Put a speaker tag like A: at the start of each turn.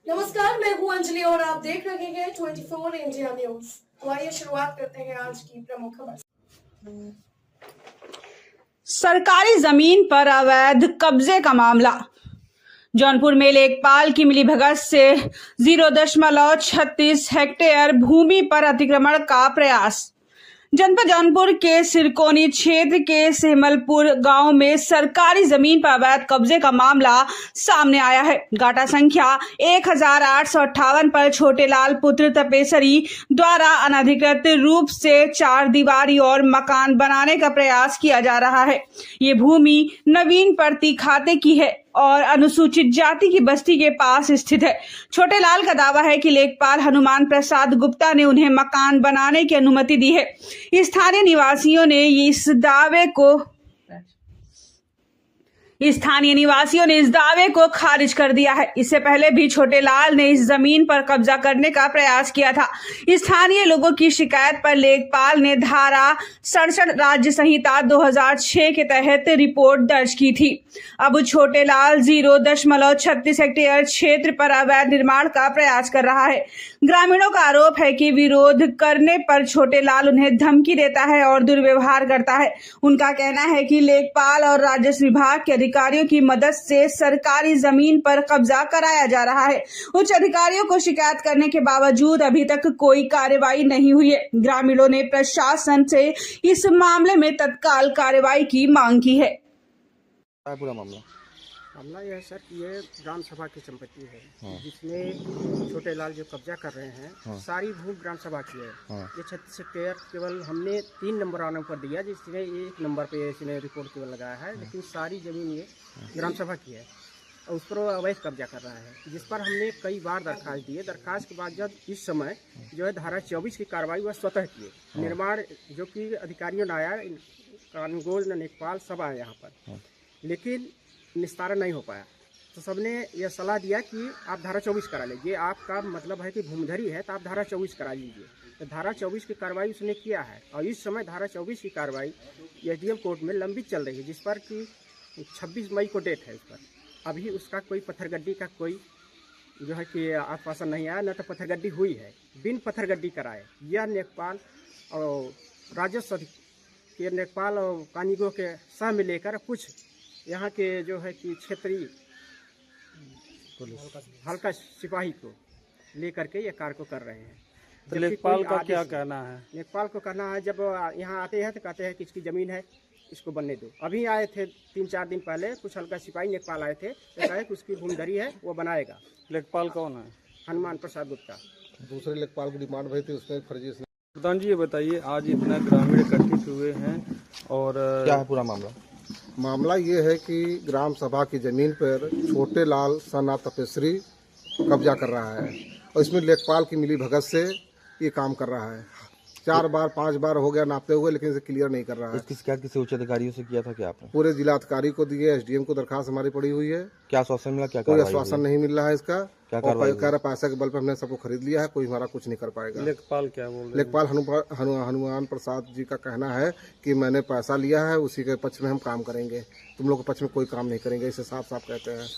A: नमस्कार, मैं हूं अंजलि और आप देख रहे हैं 24 इंडिया न्यूज। तो आइए शुरुआत करते हैं आज की प्रमुख खबर।
B: सरकारी जमीन पर अवैध कब्जे का मामला। जौनपुर में लेखपाल की मिलीभगत से 0.36 हेक्टेयर भूमि पर अतिक्रमण का प्रयास। जनपद जौनपुर के सिरकोनी क्षेत्र के सेमलपुर गांव में सरकारी जमीन पर अवैध कब्जे का मामला सामने आया है। गाटा संख्या 1858 पर छोटेलाल पुत्र तपेसरी द्वारा अनधिकृत रूप से 4 दीवारी और मकान बनाने का प्रयास किया जा रहा है। ये भूमि नवीन प्रति खाते की है और अनुसूचित जाति की बस्ती के पास स्थित है। छोटेलाल का दावा है कि लेखपाल हनुमान प्रसाद गुप्ता ने उन्हें मकान बनाने की अनुमति दी है। स्थानीय निवासियों ने इस दावे को खारिज कर दिया है। इससे पहले भी छोटेलाल ने इस जमीन पर कब्जा करने का प्रयास किया था। स्थानीय लोगों की शिकायत पर लेखपाल ने धारा 67 राज्य संहिता 2006 के तहत रिपोर्ट दर्ज की थी। अब छोटेलाल 0.36 हेक्टेयर क्षेत्र पर अवैध निर्माण का प्रयास कर रहा है। ग्रामीणों का आरोप है कि विरोध करने पर छोटेलाल उन्हें धमकी देता है और दुर्व्यवहार करता है। उनका कहना है कि लेखपाल और राजस्व विभाग के अधिकारियों की मदद से सरकारी जमीन पर कब्जा कराया जा रहा है। उच्च अधिकारियों को शिकायत करने के बावजूद अभी तक कोई कार्रवाई नहीं हुई है। ग्रामीणों ने प्रशासन से इस मामले में तत्काल कार्रवाई की मांग की है।
C: पूरा मामला
D: यह है सर कि ये ग्राम सभा की संपत्ति है, जिसमें छोटेलाल जो कब्जा कर रहे हैं, सारी भूमि ग्राम सभा की है। ये 36 हेक्टेयर केवल हमने 3 नंबर वालों पर दिया, जिसने 1 नंबर पे इसने रिपोर्ट केवल लगाया है, लेकिन सारी जमीन ये ग्राम सभा की है और उस पर अवैध कब्जा कर रहा है, जिस पर हमने कई बार दरखास्त दिए। दरखास्त के बाद जब इस समय जो है धारा 24 की कार्रवाई वह स्वतः किए। निर्माण जो कि अधिकारियों ने आया, कानूनगोज लेखपाल सब आए यहाँ पर, लेकिन निस्तारण नहीं हो पाया। तो सबने यह सलाह दिया कि आप धारा 24 करा लीजिए। आपका मतलब है कि भूमिधरी है तो आप धारा 24 करा लीजिए। तो धारा 24 की कार्रवाई उसने किया है और इस समय धारा 24 की कार्रवाई एसडीएम कोर्ट में लंबित चल रही है, जिस पर कि 26 मई को डेट है। उस पर अभी उसका कोई पत्थरगड्डी का कोई जो है कि आश्वासन नहीं आया, न तो पत्थरगड्डी हुई है। बिन पत्थरगड्डी कराए यह लेखपाल और राजस्व के लेखपाल और कानूनगो के सह में लेकर कुछ यहाँ के जो है कि क्षेत्रीय हल्का सिपाही को लेकर के ये कार्य को कर रहे हैं।
C: तो लेखपाल का क्या कहना है?
D: लेखपाल को कहना है, जब यहाँ आते हैं तो कहते हैं कि इसकी ज़मीन है, इसको बनने दो। अभी आए थे 3-4 दिन पहले कुछ हल्का सिपाही लेखपाल आए थे, तो कहे कि उसकी भूमिधरी है, वो बनाएगा।
C: लेखपाल कौन है?
D: हनुमान प्रसाद गुप्ता।
E: दूसरे लेखपाल की डिमांड भरी थी, उसमें फर्जी।
C: प्रधान जी ये बताइए, आज इतना ग्रामीण एकत्रित हुए हैं और क्या है पूरा
E: मामला ये है कि ग्राम सभा की जमीन पर छोटेलाल सना तपेसरी कब्जा कर रहा है और इसमें लेखपाल की मिली भगत से ये काम कर रहा है। 4 बार 5 बार हो गया नापते हुए, लेकिन इसे क्लियर नहीं कर रहा है।
C: इसकी शिकायत किसी उच्च अधिकारियों से किया था क्या आपने?
E: पूरे जिलाधिकारी को दिए, एसडीएम को दरखास्त हमारी पड़ी हुई है।
C: क्या आश्वासन मिला? क्या
E: कोई आश्वासन नहीं मिल रहा है इसका।
C: क्या
E: कह रहा पैसा के बल पर हमने सबको खरीद लिया है, कोई हमारा कुछ नहीं कर पाएगा।
C: लेखपाल क्या बोल रहे हैं?
E: लेखपाल हनुमान प्रसाद जी का कहना है कि मैंने पैसा लिया है, उसी के पक्ष में हम काम करेंगे, तुम लोग के पक्ष में कोई काम नहीं करेंगे, इसे साफ साफ कहते हैं।